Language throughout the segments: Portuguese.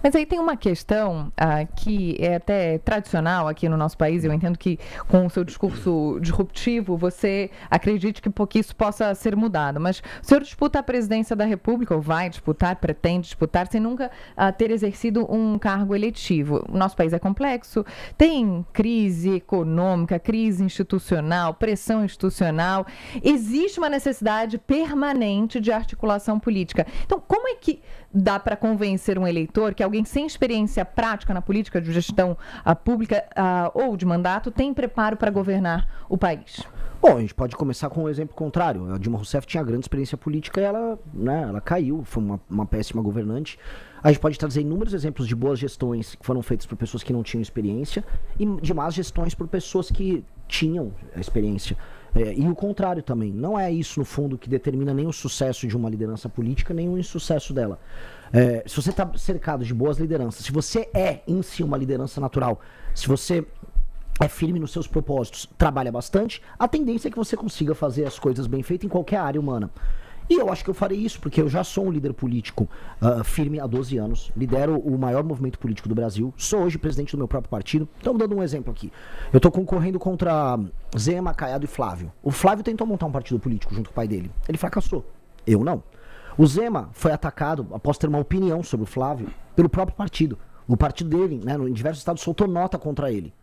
Mas aí tem uma questão que é até tradicional aqui no nosso país. Eu entendo que com o seu discurso disruptivo você acredite que isso possa ser mudado. Mas o senhor disputa a presidência da República, ou vai disputar, pretende disputar, sem nunca ter exercido um cargo eletivo. O nosso país é complexo, tem crise econômica, crise institucional, pressão institucional. Existe uma necessidade permanente de articulação política. Então, como é que dá para convencer um eleitor que alguém sem experiência prática na política de gestão pública ou de mandato tem preparo para governar o país? Bom, a gente pode começar com um exemplo contrário. A Dilma Rousseff tinha grande experiência política e ela caiu, foi uma péssima governante. A gente pode trazer inúmeros exemplos de boas gestões que foram feitas por pessoas que não tinham experiência e de más gestões por pessoas que tinham experiência. E o contrário também. Não é isso, no fundo, que determina nem o sucesso de uma liderança política, nem o insucesso dela. Se você está cercado de boas lideranças, se você é, em si, uma liderança natural, se você é firme nos seus propósitos, trabalha bastante, a tendência é que você consiga fazer as coisas bem feitas em qualquer área humana. E eu acho que eu farei isso, porque eu já sou um líder político firme há 12 anos, lidero o maior movimento político do Brasil, sou hoje presidente do meu próprio partido. Então, dando um exemplo aqui, eu estou concorrendo contra Zema, Caiado e Flávio. O Flávio tentou montar um partido político junto com o pai dele, ele fracassou, eu não. O Zema foi atacado, após ter uma opinião sobre o Flávio, pelo próprio partido. O partido dele, em diversos estados, soltou nota contra ele.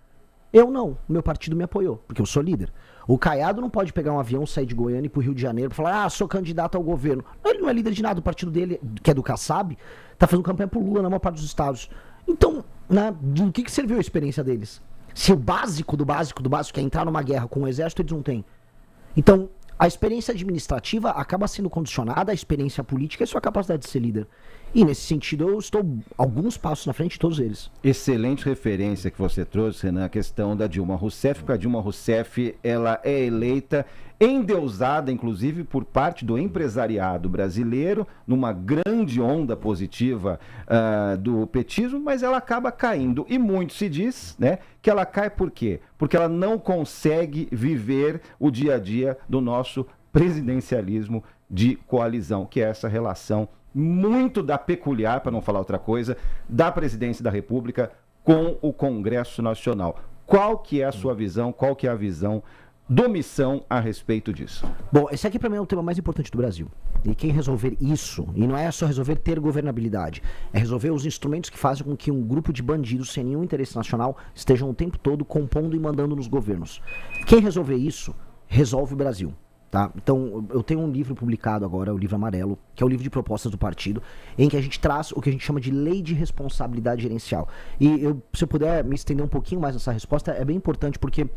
Eu não, o meu partido me apoiou, porque eu sou líder. O Caiado não pode pegar um avião, sair de Goiânia e ir pro Rio de Janeiro pra falar, sou candidato ao governo. Ele não é líder de nada, o partido dele, que é do Kassab, tá fazendo campanha pro Lula na maior parte dos estados. Então, do que serviu a experiência deles? Se o básico do básico do básico é entrar numa guerra com o exército, eles não têm. Então, a experiência administrativa acaba sendo condicionada à experiência política e à sua capacidade de ser líder. E nesse sentido eu estou alguns passos na frente de todos eles. Excelente referência que você trouxe na questão da Dilma Rousseff, porque a Dilma Rousseff ela é eleita, endeusada inclusive por parte do empresariado brasileiro, numa grande onda positiva do petismo, mas ela acaba caindo. E muito se diz, que ela cai por quê? Porque ela não consegue viver o dia a dia do nosso presidencialismo de coalizão, que é essa relação muito peculiar, para não falar outra coisa, da presidência da República com o Congresso Nacional. Qual que é a sua visão, qual que é a visão do Missão a respeito disso? Bom, esse aqui para mim é o tema mais importante do Brasil. E quem resolver isso, e não é só resolver ter governabilidade, é resolver os instrumentos que fazem com que um grupo de bandidos sem nenhum interesse nacional estejam o tempo todo compondo e mandando nos governos. Quem resolver isso, resolve o Brasil. Tá? Então, eu tenho um livro publicado agora, o livro amarelo, que é o livro de propostas do partido, em que a gente traz o que a gente chama de lei de responsabilidade gerencial. E se eu puder me estender um pouquinho mais nessa resposta, é bem importante, porque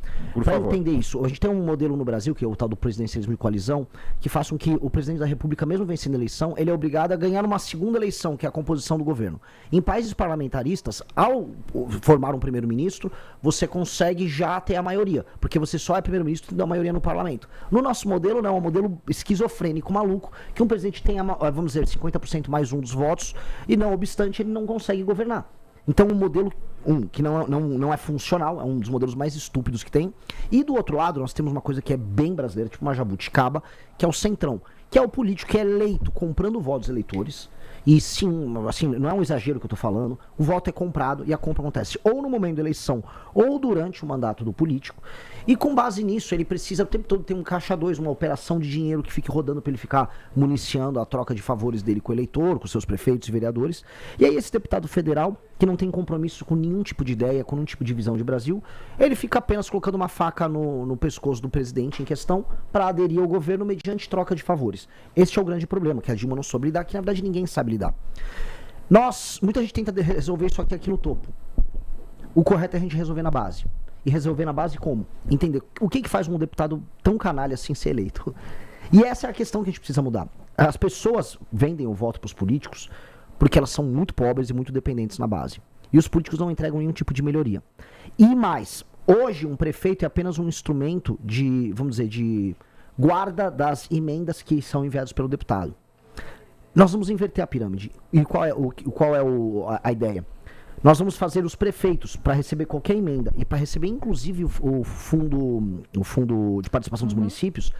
para entender isso, a gente tem um modelo no Brasil, que é o tal do presidencialismo de coalizão, que faz com que o presidente da República, mesmo vencendo a eleição, ele é obrigado a ganhar uma segunda eleição, que é a composição do governo. Em países parlamentaristas, ao formar um primeiro-ministro, você consegue já ter a maioria, porque você só é primeiro-ministro da maioria no parlamento. No nosso modelo não, é um modelo esquizofrênico, maluco, que um presidente tenha, vamos dizer, 50% mais um dos votos, e não obstante ele não consegue governar. Então o modelo que não é funcional, é um dos modelos mais estúpidos que tem. E do outro lado nós temos uma coisa que é bem brasileira, tipo uma jabuticaba, que é o centrão, que é o político que é eleito comprando votos eleitores. E sim, assim, não é um exagero que eu tô falando, o voto é comprado e a compra acontece ou no momento da eleição ou durante o mandato do político, e com base nisso ele precisa o tempo todo ter um caixa 2, uma operação de dinheiro que fique rodando para ele ficar municiando a troca de favores dele com o eleitor, com seus prefeitos e vereadores. E aí esse deputado federal, que não tem compromisso com nenhum tipo de ideia, com nenhum tipo de visão de Brasil, ele fica apenas colocando uma faca no pescoço do presidente em questão para aderir ao governo mediante troca de favores. Este é o grande problema, que a Dilma não soube lidar, que na verdade ninguém sabe lidar. Muita gente tenta resolver isso aqui no topo. O correto é a gente resolver na base. E resolver na base como? Entender o que faz um deputado tão canalha assim ser eleito. E essa é a questão que a gente precisa mudar. As pessoas vendem o voto para os políticos porque elas são muito pobres e muito dependentes na base. E os políticos não entregam nenhum tipo de melhoria. E mais, hoje um prefeito é apenas um instrumento de, vamos dizer, de guarda das emendas que são enviadas pelo deputado. Nós vamos inverter a pirâmide. E qual é a ideia? Nós vamos fazer os prefeitos para receber qualquer emenda e para receber inclusive o fundo de participação dos municípios,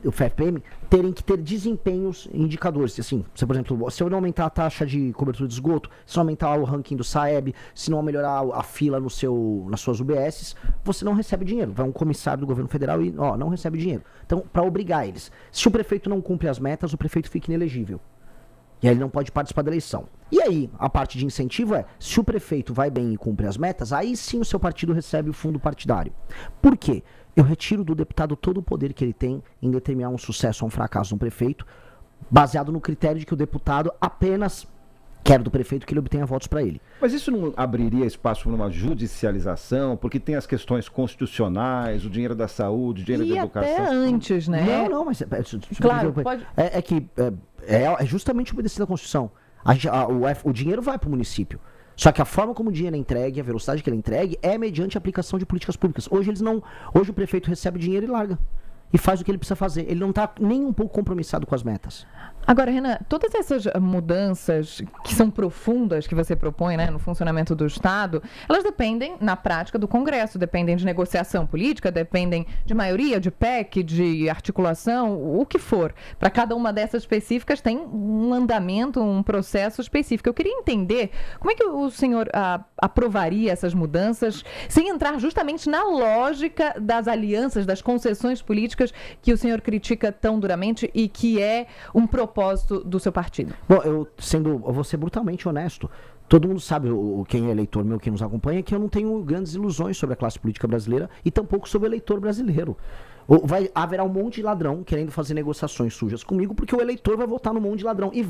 o FPM, terem que ter desempenhos indicadores. Assim, por exemplo, se eu não aumentar a taxa de cobertura de esgoto, se não aumentar o ranking do SAEB, se não melhorar a fila nas suas UBSs, você não recebe dinheiro. Vai um comissário do governo federal e não recebe dinheiro. Então, para obrigar eles. Se o prefeito não cumpre as metas, o prefeito fica inelegível. E aí ele não pode participar da eleição. E aí, a parte de incentivo é, se o prefeito vai bem e cumpre as metas, aí sim o seu partido recebe o fundo partidário. Por quê? Eu retiro do deputado todo o poder que ele tem em determinar um sucesso ou um fracasso de um prefeito, baseado no critério de que o deputado apenas quer do prefeito que ele obtenha votos para ele. Mas isso não abriria espaço para uma judicialização? Porque tem as questões constitucionais, o dinheiro da saúde, o dinheiro da educação. Até antes, né? Não, mas... Claro, pode... É justamente obedecer à Constituição. O dinheiro vai para o município. Só que a forma como o dinheiro é entregue, a velocidade que ele é entregue, é mediante a aplicação de políticas públicas. Hoje o prefeito recebe dinheiro e larga. E faz o que ele precisa fazer. Ele não está nem um pouco compromissado com as metas. Agora, Renan, todas essas mudanças que são profundas que você propõe, né, no funcionamento do Estado, elas dependem, na prática, do Congresso, dependem de negociação política, dependem de maioria, de PEC, de articulação, o que for. Para cada uma dessas específicas tem um andamento, um processo específico. Eu queria entender como é que o senhor aprovaria essas mudanças sem entrar justamente na lógica das alianças, das concessões políticas que o senhor critica tão duramente e que é um propósito do seu partido. Bom, eu vou ser brutalmente honesto. Todo mundo sabe, quem é eleitor meu, quem nos acompanha, que eu não tenho grandes ilusões sobre a classe política brasileira e tampouco sobre o eleitor brasileiro. Haverá um monte de ladrão querendo fazer negociações sujas comigo, porque o eleitor vai votar no monte de ladrão. E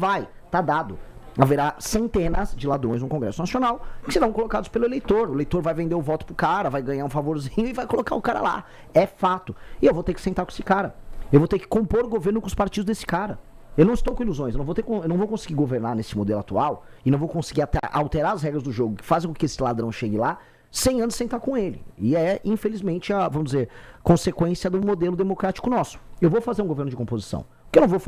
tá dado. Haverá centenas de ladrões no Congresso Nacional que serão colocados pelo eleitor. O eleitor vai vender o voto pro cara, vai ganhar um favorzinho e vai colocar o cara lá. É fato. E eu vou ter que sentar com esse cara. Eu vou ter que compor o governo com os partidos desse cara. Eu não estou com ilusões, eu não vou conseguir governar nesse modelo atual e não vou conseguir até alterar as regras do jogo que fazem com que esse ladrão chegue lá sem antes sentar com ele. E é, infelizmente, vamos dizer, consequência do modelo democrático nosso. Eu vou fazer um governo de composição. O que eu não vou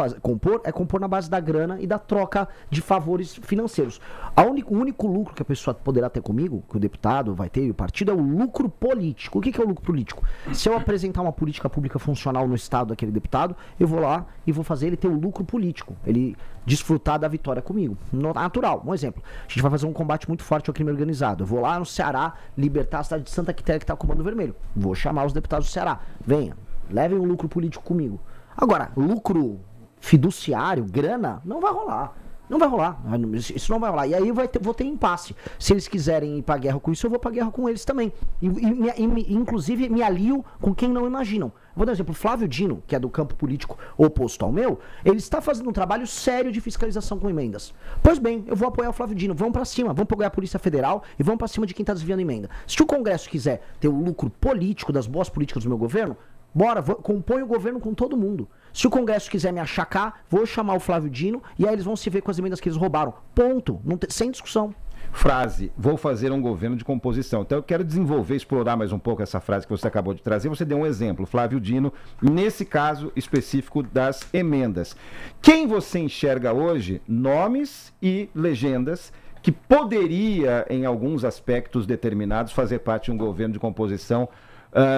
compor na base da grana e da troca de favores financeiros. O único lucro que a pessoa poderá ter comigo, que o deputado vai ter e o partido, é o lucro político. O que é o lucro político? Se eu apresentar uma política pública funcional no estado daquele deputado, eu vou lá e vou fazer ele ter o lucro político. Ele desfrutar da vitória comigo. Natural. Um exemplo. A gente vai fazer um combate muito forte ao crime organizado. Eu vou lá no Ceará libertar a cidade de Santa Quitéria que está com o Comando Vermelho. Vou chamar os deputados do Ceará. Venha, levem um lucro político comigo. Agora, lucro fiduciário, grana, não vai rolar. Não vai rolar. Isso não vai rolar. E aí vou ter impasse. Se eles quiserem ir pra guerra com isso, eu vou pra guerra com eles também. Inclusive, me alio com quem não imaginam. Vou dar um exemplo. Flávio Dino, que é do campo político oposto ao meu, ele está fazendo um trabalho sério de fiscalização com emendas. Pois bem, eu vou apoiar o Flávio Dino. Vamos pra cima. Vamos apoiar a Polícia Federal e vamos pra cima de quem tá desviando emenda. Se o Congresso quiser ter o lucro político das boas políticas do meu governo, bora, compõe o governo com todo mundo. Se o Congresso quiser me achacar, vou chamar o Flávio Dino e aí eles vão se ver com as emendas que eles roubaram. Ponto. Sem discussão. Frase, vou fazer um governo de composição. Então eu quero desenvolver, explorar mais um pouco essa frase que você acabou de trazer. Você deu um exemplo, Flávio Dino, nesse caso específico das emendas. Quem você enxerga hoje, nomes e legendas, que poderia, em alguns aspectos determinados, fazer parte de um governo de composição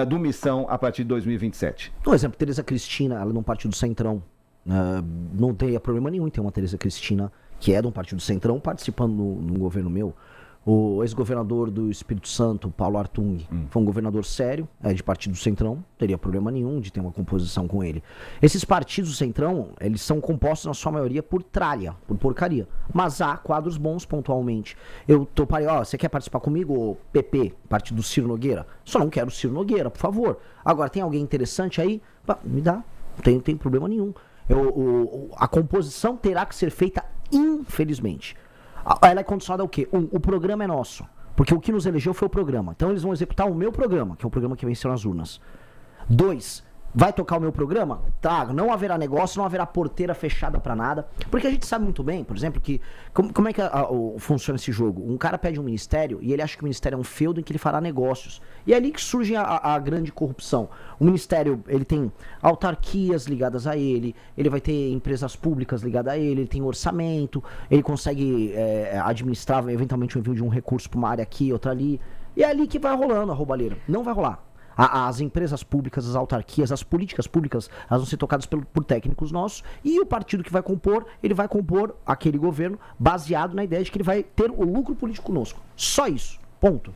do Missão a partir de 2027. Por exemplo, Tereza Cristina, ela é de um partido do Centrão. Não teria problema nenhum em ter uma Tereza Cristina, que é de um partido do Centrão, participando no governo meu. O ex-governador do Espírito Santo, Paulo Artung, foi um governador sério, é de partido do Centrão, não teria problema nenhum de ter uma composição com ele. Esses partidos do Centrão, eles são compostos na sua maioria por tralha, por porcaria. Mas há quadros bons pontualmente. Eu toparei, você quer participar comigo, PP, partido do Ciro Nogueira? Só não quero o Ciro Nogueira, por favor. Agora, tem alguém interessante aí? Me dá, não tem problema nenhum. A composição terá que ser feita, infelizmente. Ela é condicionada ao quê? O programa é nosso. Porque o que nos elegeu foi o programa. Então eles vão executar o meu programa, que é o programa que venceu nas urnas. 2, Vai tocar o meu programa? Trago. Não haverá negócio, não haverá porteira fechada pra nada. Porque a gente sabe muito bem, por exemplo, que como é que funciona esse jogo? Um cara pede um ministério e ele acha que o ministério é um feudo em que ele fará negócios. E é ali que surge a grande corrupção. O ministério, ele tem autarquias ligadas a ele vai ter empresas públicas ligadas a ele tem orçamento, ele consegue administrar eventualmente o envio de um recurso pra uma área aqui, outra ali. E é ali que vai rolando a roubalheira. Não vai rolar. As empresas públicas, as autarquias, as políticas públicas, elas vão ser tocadas por técnicos nossos, e o partido que vai compor, ele vai compor aquele governo baseado na ideia de que ele vai ter o lucro político conosco. Só isso. Ponto.